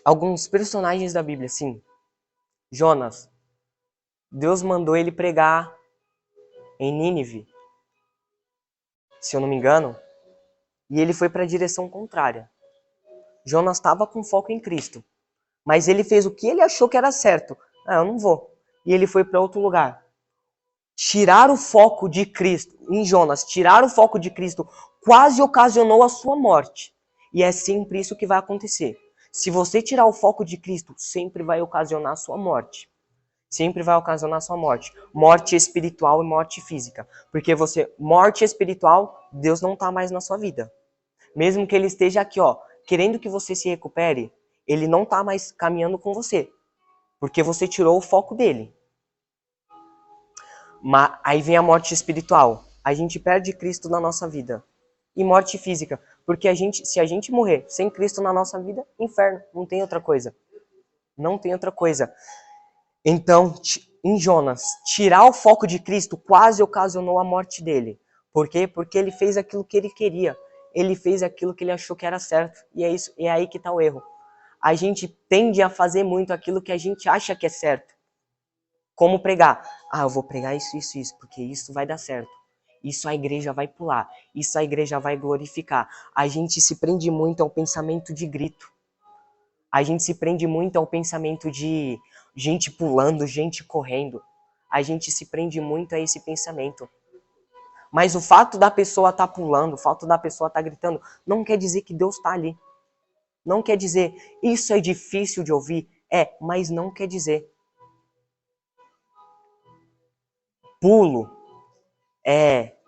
alguns personagens da Bíblia, sim. Jonas, Deus mandou ele pregar em Nínive, se eu não me engano, e ele foi para a direção contrária. Jonas estava com foco em Cristo, mas ele fez o que ele achou que era certo. Eu não vou. E ele foi para outro lugar. Tirar o foco de Cristo, em Jonas, tirar o foco de Cristo quase ocasionou a sua morte. E é sempre isso que vai acontecer. Se você tirar o foco de Cristo, sempre vai ocasionar a sua morte. Sempre vai ocasionar a sua morte. Morte espiritual e morte física. Porque morte espiritual, Deus não está mais na sua vida. Mesmo que Ele esteja aqui, querendo que você se recupere, Ele não está mais caminhando com você. Porque você tirou o foco dele. Mas aí vem a morte espiritual. A gente perde Cristo na nossa vida. E morte física. Porque se a gente morrer sem Cristo na nossa vida, inferno. Não tem outra coisa. Não tem outra coisa. Então, em Jonas, tirar o foco de Cristo quase ocasionou a morte dele. Por quê? Porque ele fez aquilo que ele queria. Ele fez aquilo que ele achou que era certo. E é isso, é aí que está o erro. A gente tende a fazer muito aquilo que a gente acha que é certo. Como pregar? Eu vou pregar isso, porque isso vai dar certo. Isso a igreja vai pular. Isso a igreja vai glorificar. A gente se prende muito ao pensamento de grito. A gente se prende muito ao pensamento de gente pulando, gente correndo. A gente se prende muito a esse pensamento. Mas o fato da pessoa estar pulando, o fato da pessoa estar gritando, não quer dizer que Deus está ali. Não quer dizer, isso é difícil de ouvir. Mas não quer dizer. Pulo,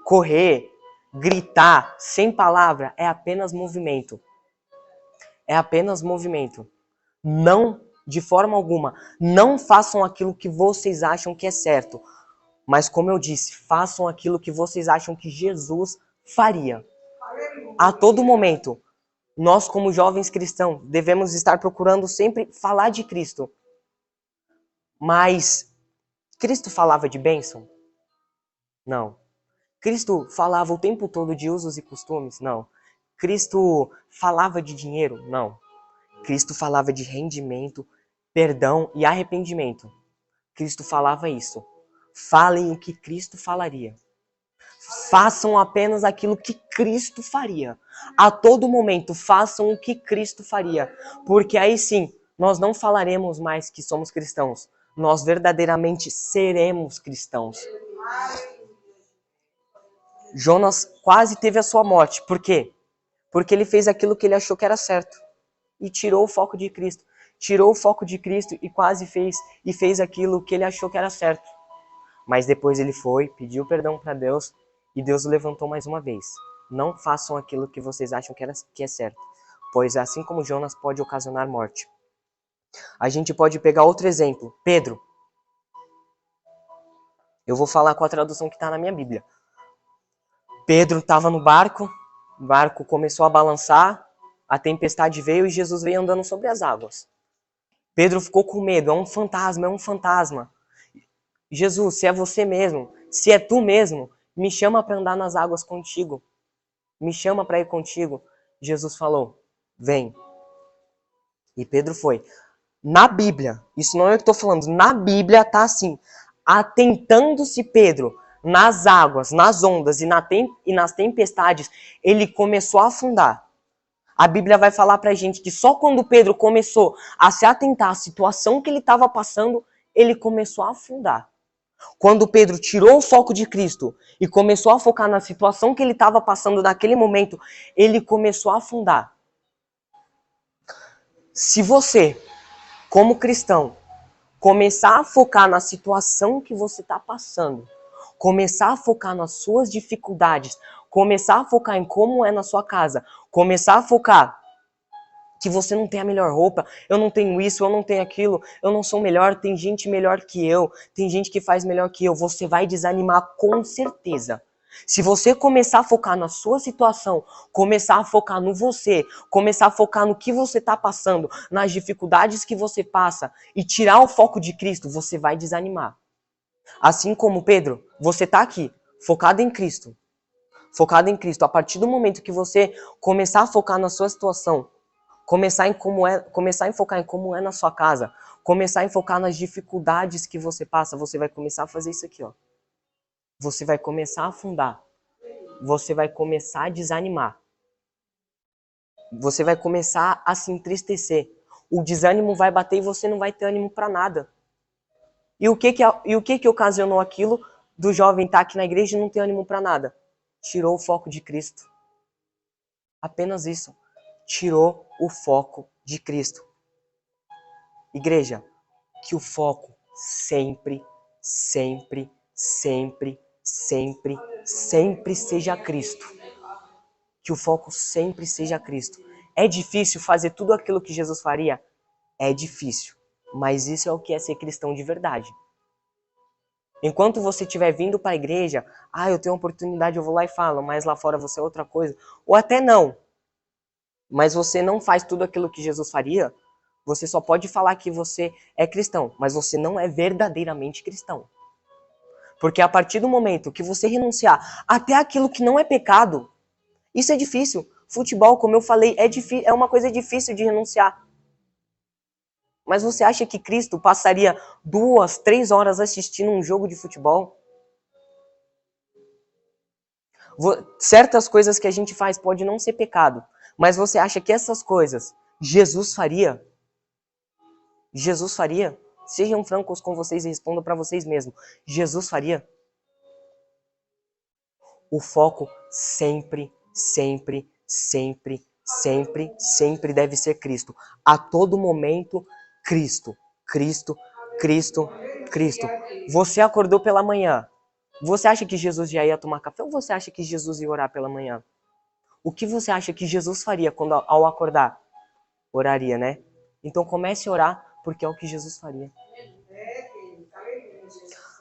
correr, Gritar sem palavra é apenas movimento. É apenas movimento. Não, de forma alguma, não façam aquilo que vocês acham que é certo. Mas como eu disse, façam aquilo que vocês acham que Jesus faria. A todo momento, nós como jovens cristãos devemos estar procurando sempre falar de Cristo. Mas Cristo falava de bênção? Não. Cristo falava o tempo todo de usos e costumes? Não. Cristo falava de dinheiro? Não. Cristo falava de rendimento, perdão e arrependimento. Cristo falava isso. Falem o que Cristo falaria. Façam apenas aquilo que Cristo faria. A todo momento, façam o que Cristo faria. Porque aí sim, nós não falaremos mais que somos cristãos. Nós verdadeiramente seremos cristãos. Jonas quase teve a sua morte. Por quê? Porque ele fez aquilo que ele achou que era certo. E tirou o foco de Cristo. Tirou o foco de Cristo e quase fez aquilo que ele achou que era certo. Mas depois ele foi, pediu perdão para Deus e Deus o levantou mais uma vez. Não façam aquilo que vocês acham que é certo, pois assim como Jonas pode ocasionar morte. A gente pode pegar outro exemplo, Pedro. Eu vou falar com a tradução que está na minha Bíblia. Pedro estava no barco, o barco começou a balançar, a tempestade veio e Jesus veio andando sobre as águas. Pedro ficou com medo, é um fantasma, é um fantasma. Jesus, se é você mesmo, se é tu mesmo, me chama para andar nas águas contigo. Me chama para ir contigo. Jesus falou, vem. E Pedro foi. Na Bíblia, isso não é o que eu estou falando, na Bíblia está assim, atentando-se Pedro nas águas, nas ondas e nas tempestades, ele começou a afundar. A Bíblia vai falar pra gente que só quando Pedro começou a se atentar à situação que ele estava passando, ele começou a afundar. Quando Pedro tirou o foco de Cristo e começou a focar na situação que ele estava passando naquele momento, ele começou a afundar. Se você, como cristão, começar a focar na situação que você está passando, começar a focar nas suas dificuldades, começar a focar em como é na sua casa, começar a focar que você não tem a melhor roupa, eu não tenho isso, eu não tenho aquilo, eu não sou melhor, tem gente melhor que eu, tem gente que faz melhor que eu, você vai desanimar com certeza. Se você começar a focar na sua situação, começar a focar no você, começar a focar no que você está passando, nas dificuldades que você passa e tirar o foco de Cristo, você vai desanimar. Assim como Pedro, você está aqui, focado em Cristo. Focado em Cristo. A partir do momento que você começar a focar na sua situação, começar a focar em como é na sua casa, começar a focar nas dificuldades que você passa, você vai começar a fazer isso aqui, ó. Você vai começar a afundar. Você vai começar a desanimar. Você vai começar a se entristecer. O desânimo vai bater e você não vai ter ânimo para nada. E o que ocasionou aquilo do jovem estar aqui na igreja e não ter ânimo para nada? Tirou o foco de Cristo. Apenas isso. Tirou o foco de Cristo. Igreja, que o foco sempre, sempre, sempre, sempre, sempre seja Cristo. Que o foco sempre seja Cristo. É difícil fazer tudo aquilo que Jesus faria? É difícil. Mas isso é o que é ser cristão de verdade. Enquanto você estiver vindo para a igreja, eu tenho uma oportunidade, eu vou lá e falo, mas lá fora você é outra coisa. Ou até não. Mas você não faz tudo aquilo que Jesus faria, você só pode falar que você é cristão, mas você não é verdadeiramente cristão. Porque a partir do momento que você renunciar até aquilo que não é pecado, isso é difícil. Futebol, como eu falei, é uma coisa difícil de renunciar. Mas você acha que Cristo passaria 2, 3 horas assistindo um jogo de futebol? Certas coisas que a gente faz pode não ser pecado, mas você acha que essas coisas Jesus faria? Jesus faria? Sejam francos com vocês e respondam para vocês mesmos. Jesus faria? O foco sempre, sempre, sempre, sempre, sempre deve ser Cristo. A todo momento, Cristo, Cristo, Cristo, Cristo. Você acordou pela manhã. Você acha que Jesus já ia tomar café ou você acha que Jesus ia orar pela manhã? O que você acha que Jesus faria quando ao acordar? Oraria, né? Então comece a orar, porque é o que Jesus faria.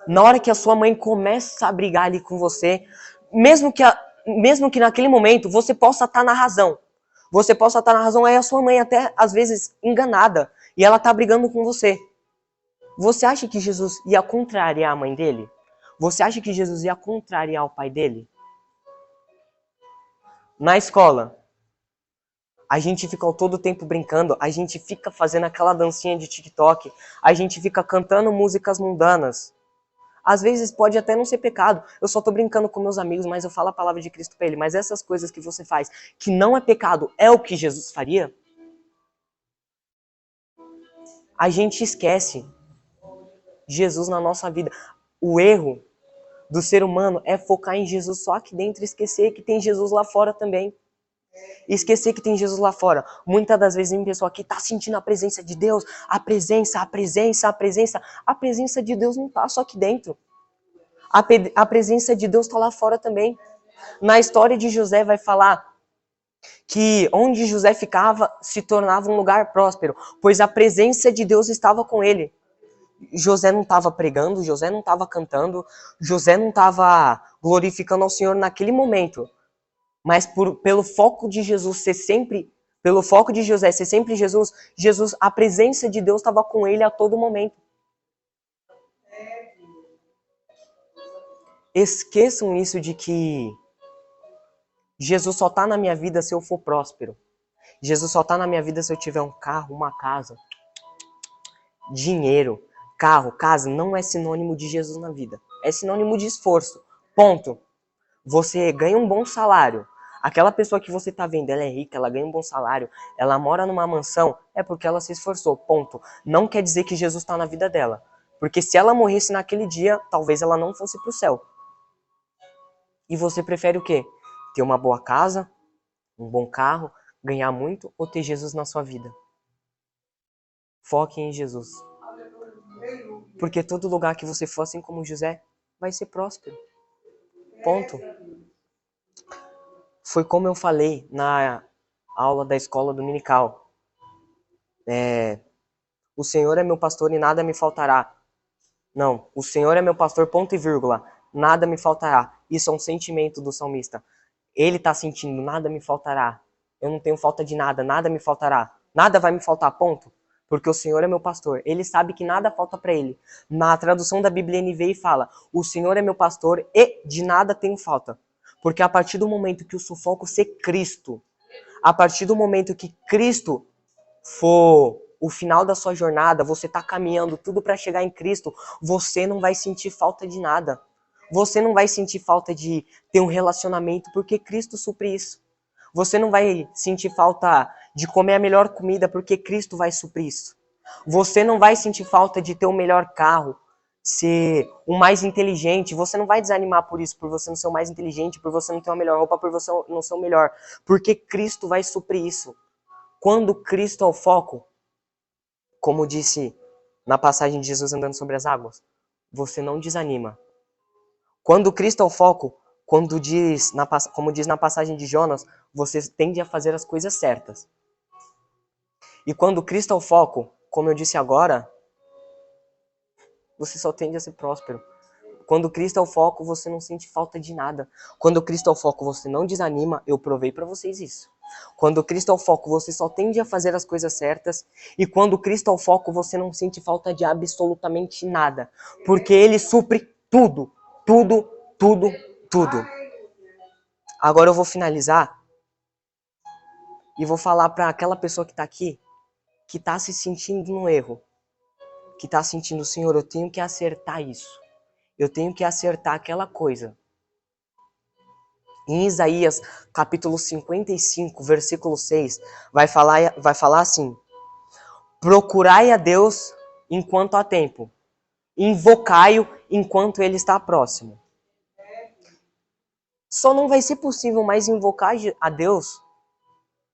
Na hora que a sua mãe começa a brigar ali com você, mesmo que naquele momento você possa estar na razão. Você possa estar na razão, aí a sua mãe até às vezes enganada, e ela tá brigando com você. Você acha que Jesus ia contrariar a mãe dele? Você acha que Jesus ia contrariar o pai dele? Na escola, a gente fica todo o tempo brincando, a gente fica fazendo aquela dancinha de TikTok, a gente fica cantando músicas mundanas. Às vezes pode até não ser pecado, eu só tô brincando com meus amigos, mas eu falo a palavra de Cristo pra ele. Mas essas coisas que você faz, que não é pecado, é o que Jesus faria? A gente esquece Jesus na nossa vida. O erro do ser humano é focar em Jesus só aqui dentro e esquecer que tem Jesus lá fora também. Esquecer que tem Jesus lá fora. Muitas das vezes tem pessoa que tá sentindo a presença de Deus, a presença. A presença de Deus não tá só aqui dentro. A presença de Deus tá lá fora também. Na história de José vai falar que onde José ficava se tornava um lugar próspero, pois a presença de Deus estava com ele. José não estava pregando, José não estava cantando, José não estava glorificando ao Senhor naquele momento. Mas pelo foco de Jesus ser sempre, pelo foco de José ser sempre Jesus, a presença de Deus estava com ele a todo momento. Esqueçam isso de que Jesus só está na minha vida se eu for próspero. Jesus só está na minha vida se eu tiver um carro, uma casa, dinheiro. Carro, casa não é sinônimo de Jesus na vida. É sinônimo de esforço. Ponto. Você ganha um bom salário. Aquela pessoa que você tá vendo, ela é rica, ela ganha um bom salário, ela mora numa mansão, é porque ela se esforçou, ponto. Não quer dizer que Jesus está na vida dela. Porque se ela morresse naquele dia, talvez ela não fosse pro céu. E você prefere o quê? Ter uma boa casa, um bom carro, ganhar muito ou ter Jesus na sua vida? Foque em Jesus. Porque todo lugar que você for, assim como José, vai ser próspero. Ponto. Foi como eu falei na aula da escola dominical. O Senhor é meu pastor e nada me faltará. Não, o Senhor é meu pastor, ponto e vírgula. Nada me faltará. Isso é um sentimento do salmista. Ele está sentindo, nada me faltará. Eu não tenho falta de nada, nada me faltará. Nada vai me faltar, ponto. Porque o Senhor é meu pastor. Ele sabe que nada falta para ele. Na tradução da Bíblia NVI fala: o Senhor é meu pastor e de nada tenho falta. Porque a partir do momento que o seu foco ser Cristo, a partir do momento que Cristo for o final da sua jornada, você está caminhando tudo para chegar em Cristo, você não vai sentir falta de nada. Você não vai sentir falta de ter um relacionamento, porque Cristo supre isso. Você não vai sentir falta de comer a melhor comida, porque Cristo vai suprir isso. Você não vai sentir falta de ter o melhor carro, ser o mais inteligente. Você não vai desanimar por isso, por você não ser o mais inteligente, por você não ter uma melhor roupa, por você não ser o melhor. Porque Cristo vai suprir isso. Quando Cristo é o foco, como disse na passagem de Jesus andando sobre as águas, você não desanima. Quando Cristo é o foco, como diz na passagem de Jonas, você tende a fazer as coisas certas. E quando Cristo é o foco, como eu disse agora, você só tende a ser próspero. Quando Cristo é o foco, você não sente falta de nada. Quando Cristo é o foco, você não desanima. Eu provei para vocês isso. Quando Cristo é o foco, você só tende a fazer as coisas certas. E quando Cristo é o foco, você não sente falta de absolutamente nada. Porque Ele supre tudo. Tudo, tudo, tudo. Agora eu vou finalizar e vou falar para aquela pessoa que está aqui, que está se sentindo no erro. Que está sentindo, Senhor, eu tenho que acertar isso. Eu tenho que acertar aquela coisa. Em Isaías, capítulo 55, versículo 6, vai falar assim: procurai a Deus enquanto há tempo, invocai-o enquanto ele está próximo. Só não vai ser possível mais invocar a Deus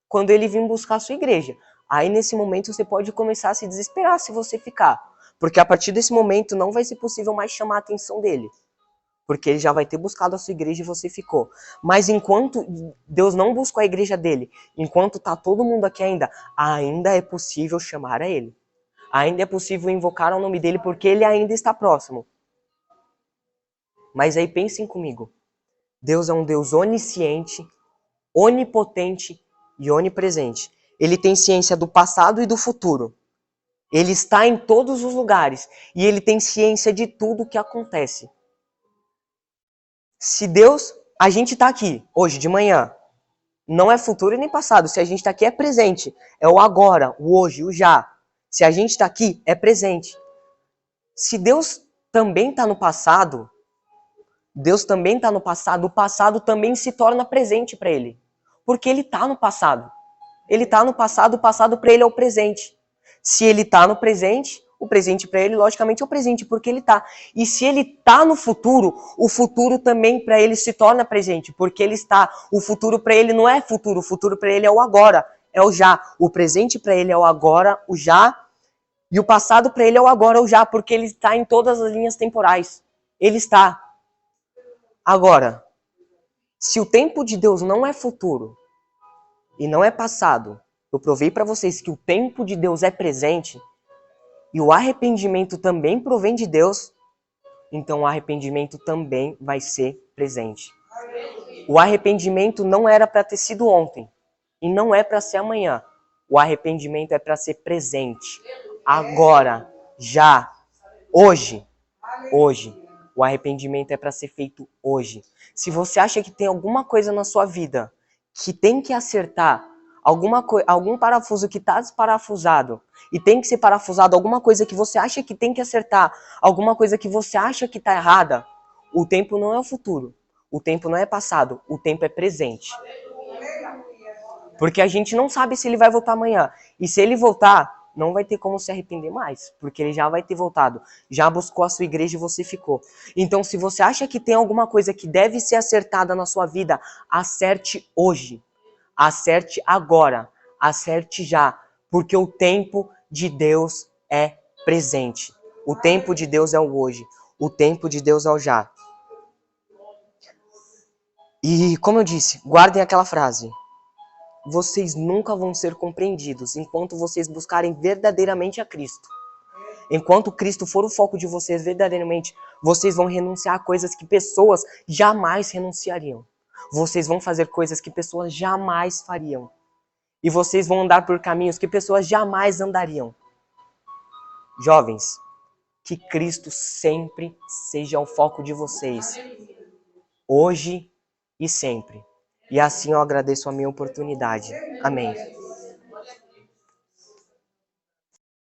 quando ele vir buscar a sua igreja. Aí nesse momento você pode começar a se desesperar se você ficar. Porque a partir desse momento não vai ser possível mais chamar a atenção dele. porque ele já vai ter buscado a sua igreja e você ficou. Mas enquanto Deus não buscou a igreja dele, enquanto tá todo mundo aqui ainda é possível chamar a ele. Ainda é possível invocar o nome dele porque ele ainda está próximo. Mas aí pensem comigo. Deus é um Deus onisciente, onipotente e onipresente. Ele tem ciência do passado e do futuro. Ele está em todos os lugares e ele tem ciência de tudo o que acontece. Se Deus, a gente está aqui hoje de manhã, não é futuro e nem passado. Se a gente está aqui é presente, é o agora, o hoje, o já. Se a gente está aqui é presente. Se Deus também está no passado, o passado também se torna presente para ele. Porque ele está no passado. Ele está no passado, o passado para ele é o presente. Se ele está no presente, o presente para ele, logicamente, é o presente, porque ele está. E se ele está no futuro, o futuro também para ele se torna presente, porque ele está. O futuro para ele não é futuro, o futuro para ele é o agora, é o já. O presente para ele é o agora, o já. E o passado para ele é o agora, o já, porque ele está em todas as linhas temporais. Ele está. Agora, se o tempo de Deus não é futuro e não é passado, eu provei para vocês que o tempo de Deus é presente e o arrependimento também provém de Deus, então o arrependimento também vai ser presente. O arrependimento não era para ter sido ontem e não é para ser amanhã. O arrependimento é para ser presente, agora, já, hoje. Hoje. O arrependimento é para ser feito hoje. Se você acha que tem alguma coisa na sua vida que tem que acertar, algum parafuso que está desparafusado e tem que ser parafusado, alguma coisa que você acha que tem que acertar, alguma coisa que você acha que está errada, o tempo não é o futuro, o tempo não é passado, o tempo é presente. Porque a gente não sabe se ele vai voltar amanhã. E se ele voltar, não vai ter como se arrepender mais, porque ele já vai ter voltado, já buscou a sua igreja e você ficou. Então, se você acha que tem alguma coisa que deve ser acertada na sua vida, acerte hoje, acerte agora, acerte já, porque o tempo de Deus é presente. O tempo de Deus é o hoje, o tempo de Deus é o já. E, como eu disse, guardem aquela frase. Vocês nunca vão ser compreendidos enquanto vocês buscarem verdadeiramente a Cristo. Enquanto Cristo for o foco de vocês verdadeiramente, vocês vão renunciar a coisas que pessoas jamais renunciariam. Vocês vão fazer coisas que pessoas jamais fariam. E vocês vão andar por caminhos que pessoas jamais andariam. Jovens, que Cristo sempre seja o foco de vocês. Hoje e sempre. E assim eu agradeço a minha oportunidade. Amém.